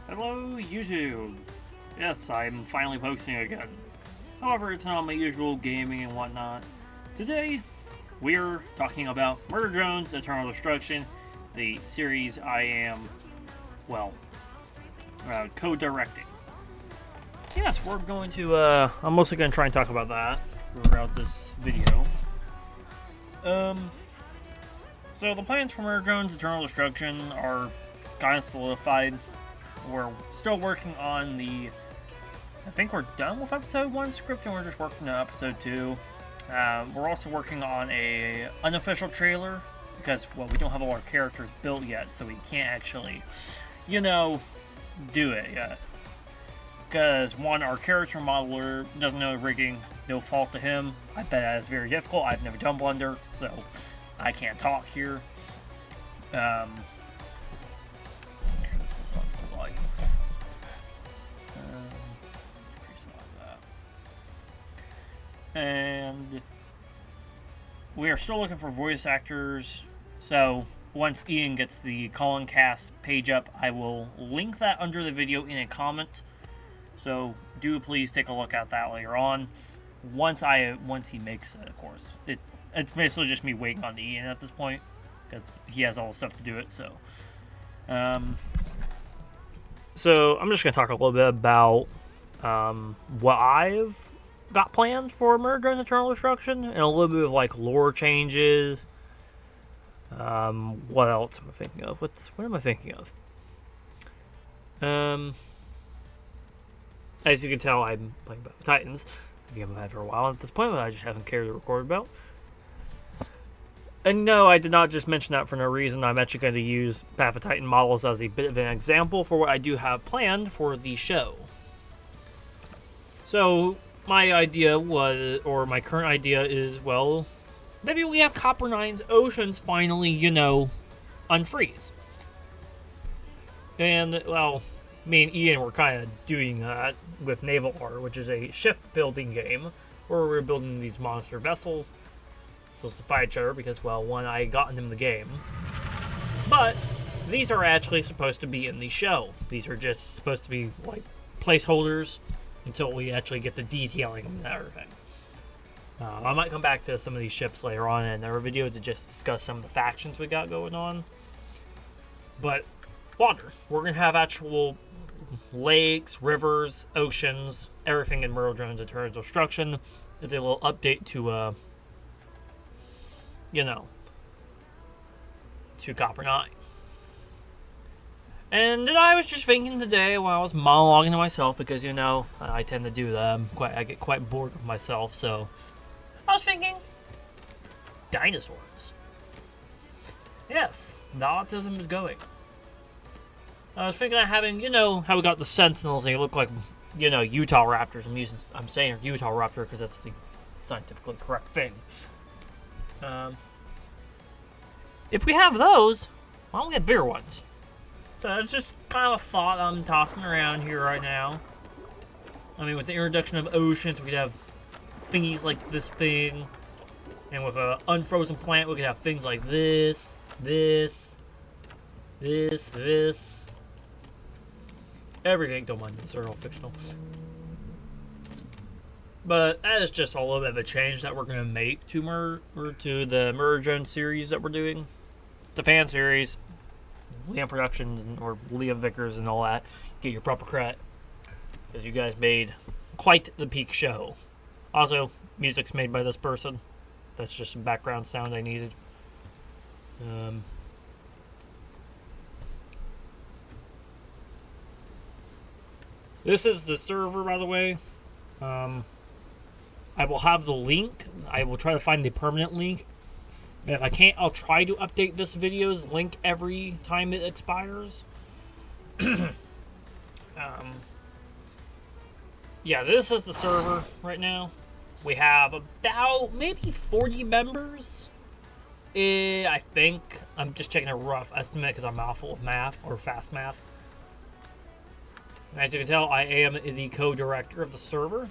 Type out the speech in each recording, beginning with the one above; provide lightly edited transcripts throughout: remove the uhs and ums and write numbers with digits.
Hello, YouTube! Yes, I'm finally posting again. However, it's not my usual gaming and whatnot. Today, we're talking about Murder Drones Eternal Destruction, the series I am, co-directing. Yes, we're going to, I'm mostly going to try and talk about that throughout this video. So the plans for Murder Drones Eternal Destruction are kind of solidified. We're still working on I think we're done with episode 1 script and we're just working on episode 2. We're also working on a unofficial trailer because, we don't have all our characters built yet, so we can't actually, do it yet. Because, one, our character modeler doesn't know rigging, no fault to him. I bet that is very difficult. I've never done Blender, so I can't talk here. This is on full volume. Increase all of that. And we are still looking for voice actors. So once Ian gets the Colin Cast page up, I will link that under the video in a comment. So do please take a look at that later on. Once he makes it, of course. It's basically just me waiting on Ian at this point because he has all the stuff to do it. So I'm just going to talk a little bit about what I've got planned for Murder Drones Eternal Destruction and a little bit of lore changes. What else am I thinking of? What am I thinking of? As you can tell, I'm playing Battle of Titans. I've been had for a while at this point, but I just haven't cared to record about. And no, I did not just mention that for no reason. I'm actually going to use Path of Titan models as a bit of an example for what I do have planned for the show. So, my current idea is, maybe we have Copper Nine's oceans finally, unfreeze. And, me and Ian were kind of doing that with Naval Art, which is a shipbuilding game where we're building these monster vessels to fight each other because, one, I got them in the game. But these are actually supposed to be in the show. These are just supposed to be, placeholders until we actually get the detailing and everything. I might come back to some of these ships later on in our video to just discuss some of the factions we got going on. But water. We're going to have actual lakes, rivers, oceans, everything in Murder Drones Eternal Destruction is a little update to, to Copper 9. And then I was just thinking today while I was monologuing to myself, because, I tend to do that. I get quite bored with myself, so I was thinking dinosaurs. Yes, the autism is going. I was thinking of having, how we got the Sentinels, and they look like, Utah Raptors. I'm saying Utah Raptor because that's the scientifically correct thing. If we have those, why don't we have bigger ones? So that's just kind of a thought I'm tossing around here right now. I mean, with the introduction of oceans, we could have thingies like this thing. And with an unfrozen planet, we could have things like this. Everything, don't mind this, they're all fictional. But that is just a little bit of a change that we're going to make to the Murder Drones series that we're doing. It's a fan series. Liam Productions or Liam Vickers and all that. Get your proper credit. Because you guys made quite the peak show. Also, music's made by this person. That's just some background sound I needed. This is the server, by the way. I will have the link. I will try to find the permanent link. If I can't, I'll try to update this video's link every time it expires. Yeah, this is the server right now. We have about maybe 40 members. I think. I'm just checking a rough estimate because I'm awful with math, or fast math. As you can tell, I am the co-director of the server.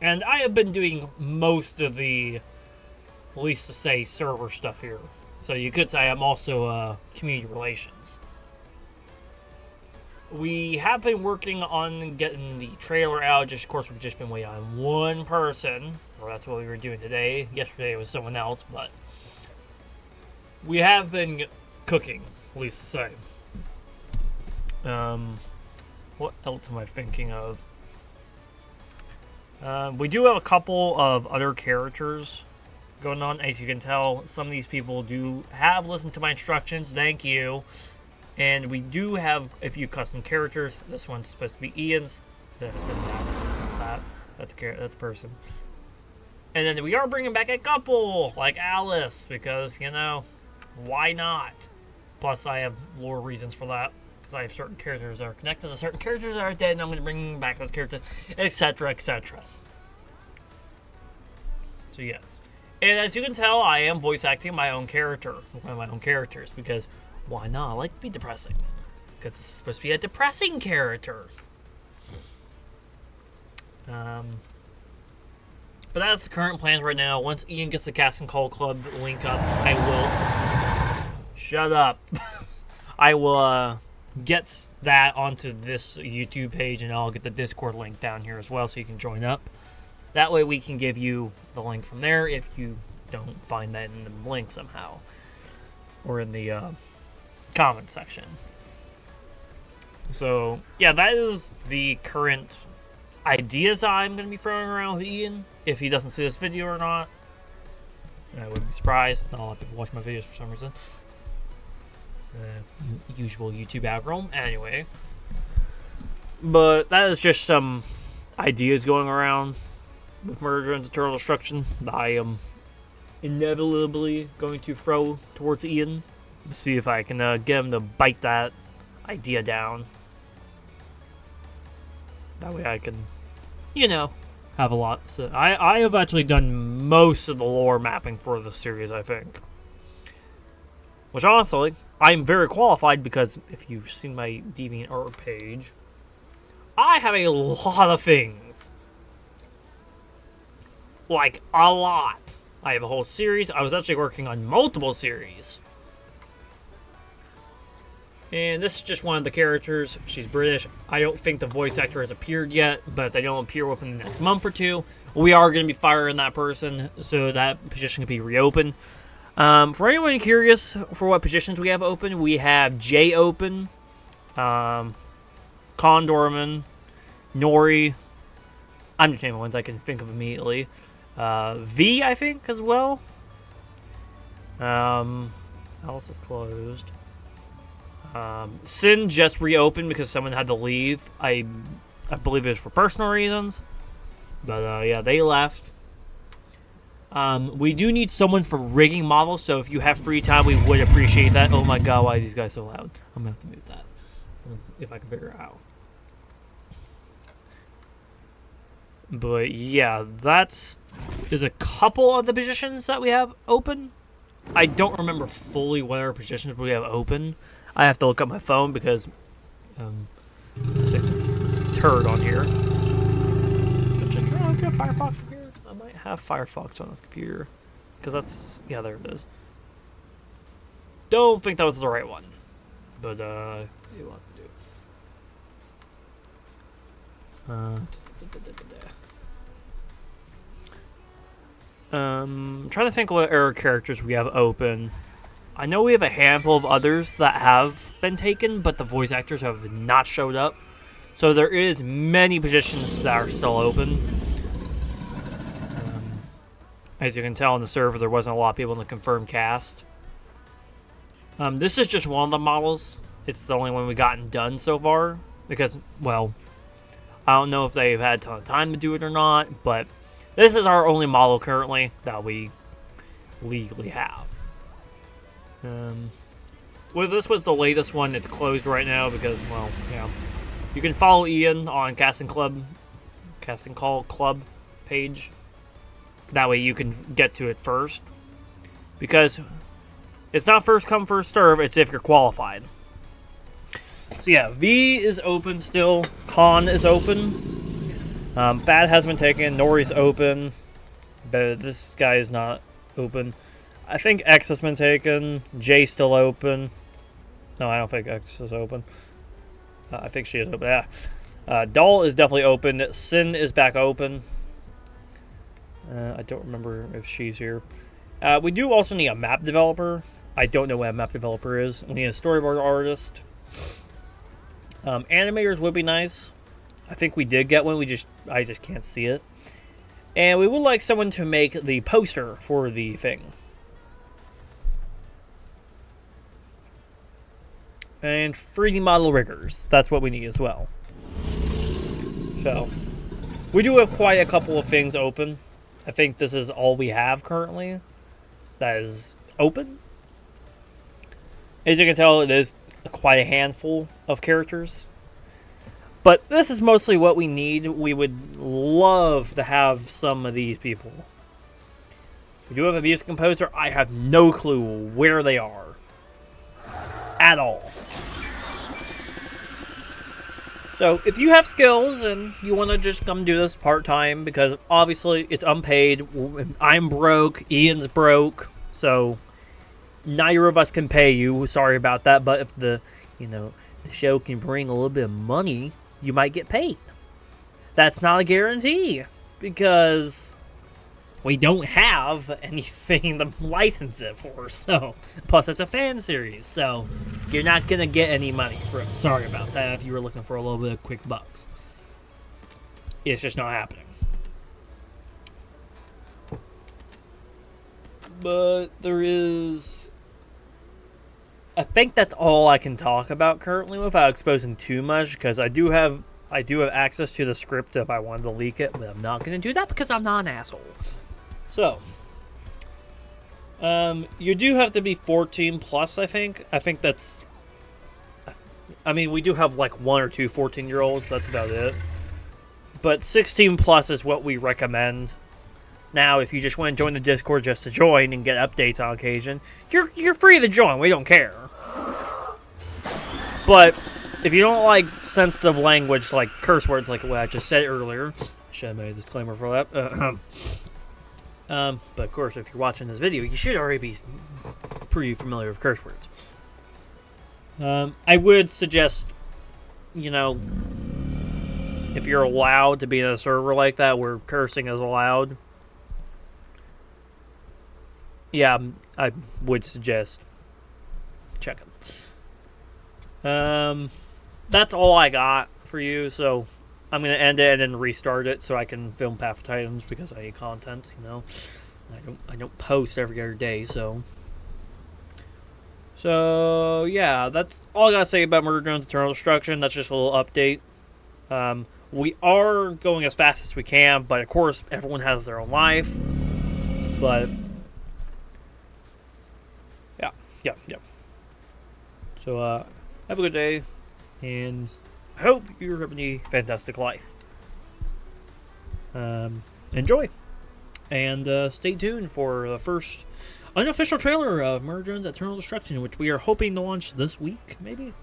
And I have been doing most of the, least to say, server stuff here. So you could say I'm also community relations. we have been working on getting the trailer out. Just, of course, we've just been waiting on one person. Well, that's what we were doing today. Yesterday it was someone else, but we have been cooking, at least to say. What else am I thinking of? We do have a couple of other characters going on. As you can tell, some of these people do have listened to my instructions. Thank you. And we do have a few custom characters. This one's supposed to be Ian's. That's a person. And then we are bringing back a couple, like Alice, because, you know, why not? Plus, I have lore reasons for that, because I have certain characters that are connected to certain characters that are dead, and I'm going to bring back those characters, etc., etc. So, yes. And as you can tell, I am voice acting my own character, one of my own characters, because why not? I like to be depressing. Because this is supposed to be a depressing character. But that's the current plans right now. Once Ian gets the Casting Call Club link up, I will... Shut up. I will get that onto this YouTube page, and I'll get the Discord link down here as well so you can join up. That way we can give you the link from there if you don't find that in the link somehow. Or in the comment section. So, yeah, that is the current ideas I'm going to be throwing around with Ian. If he doesn't see this video or not, I wouldn't be surprised. Not a lot of people watch my videos for some reason. Usual YouTube algorithm. Anyway. But that is just some ideas going around with Murder and Eternal Destruction that I am inevitably going to throw towards Ian. See if I can get him to bite that idea down. That way I can, you know, have a lot. So I have actually done most of the lore mapping for the series, I think. Which honestly, I'm very qualified because if you've seen my DeviantArt page, I have a lot of things. Like, a lot. I have a whole series. I was actually working on multiple series. And this is just one of the characters. She's British. I don't think the voice actor has appeared yet, but if they don't appear within the next month or two, we are going to be firing that person, so that position can be reopened. For anyone curious for what positions we have open, we have Jay open, Condorman, Nori. I'm just naming ones I can think of immediately. V, I think, as well. Else is closed. Sin just reopened because someone had to leave. I believe it was for personal reasons. But, yeah, they left. We do need someone for rigging models, so if you have free time, we would appreciate that. Oh my god, why are these guys so loud? I'm gonna have to mute that. If I can figure it out. But, yeah, is a couple of the positions that we have open. I don't remember fully what our positions we have open. I have to look up my phone because there's a turd on here. I got Firefox from here. I might have Firefox on this computer because that's there it is. Don't think that was the right one, but you'll have to do. I'm trying to think what error characters we have open. I know we have a handful of others that have been taken, but the voice actors have not showed up. So there is many positions that are still open. As you can tell on the server, there wasn't a lot of people in the confirmed cast. This is just one of the models. It's the only one we've gotten done so far. Because, well, I don't know if they've had a ton of time to do it or not, but this is our only model currently that we legally have. Well, this was the latest one. It's closed right now because, well, yeah. You can follow Ian on Casting Call Club page. That way you can get to it first. Because it's not first come, first serve. It's if you're qualified. So yeah, V is open still. Con is open. Fad has been taken. Nori's open. But this guy is not open. I think X has been taken. J's still open. No, I don't think X is open. I think she is open. Yeah. Doll is definitely open. Sin is back open. I don't remember if she's here. We do also need a map developer. I don't know what a map developer is. We need a storyboard artist. Animators would be nice. I think we did get one. I just can't see it. And we would like someone to make the poster for the thing. And 3D model riggers. That's what we need as well. So, we do have quite a couple of things open. I think this is all we have currently that is open. As you can tell, it is quite a handful of characters. But this is mostly what we need. We would love to have some of these people. We do have a music composer. I have no clue where they are. At all. So, if you have skills and you want to just come do this part-time, because obviously it's unpaid, I'm broke, Ian's broke, so neither of us can pay you. Sorry about that, but if the show can bring a little bit of money, you might get paid. That's not a guarantee, because we don't have anything to license it for, so, plus it's a fan series, so you're not going to get any money for it. Sorry about that if you were looking for a little bit of quick bucks. It's just not happening. But there is... I think that's all I can talk about currently without exposing too much, because I do have access to the script if I wanted to leak it, but I'm not going to do that because I'm not an asshole. So, you do have to be 14 plus, I think. I think that's... I mean, we do have like 1 or 2 14-year-olds, that's about it. But 16 plus is what we recommend. Now, if you just want to join the Discord just to join and get updates on occasion, you're free to join, we don't care. But if you don't like sensitive language like curse words like what I just said earlier, should have made a disclaimer for that. But of course, if you're watching this video, you should already be pretty familiar with curse words. I would suggest, if you're allowed to be in a server like that where cursing is allowed, yeah, I would suggest checking. That's all I got for you, so I'm going to end it and then restart it so I can film Path of Titans because I need content, I don't post every other day, so yeah, that's all I got to say about Murder Drones Eternal Destruction. That's just a little update. We are going as fast as we can, but of course everyone has their own life. But yeah. So have a good day, and I hope you're having a fantastic life. Enjoy, and stay tuned for the first unofficial trailer of Murder Drones Eternal Destruction, which we are hoping to launch this week, maybe?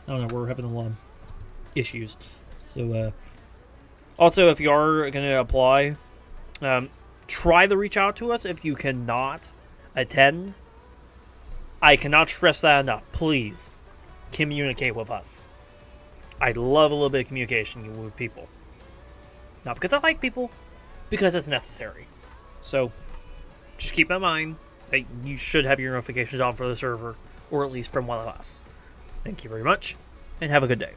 I don't know, we're having a lot of issues. So, also, if you are going to apply, try to reach out to us if you cannot attend. I cannot stress that enough. Please, communicate with us. I love a little bit of communication with people. Not because I like people, because it's necessary. So, just keep in mind that you should have your notifications on for the server, or at least from one of us. Thank you very much, and have a good day.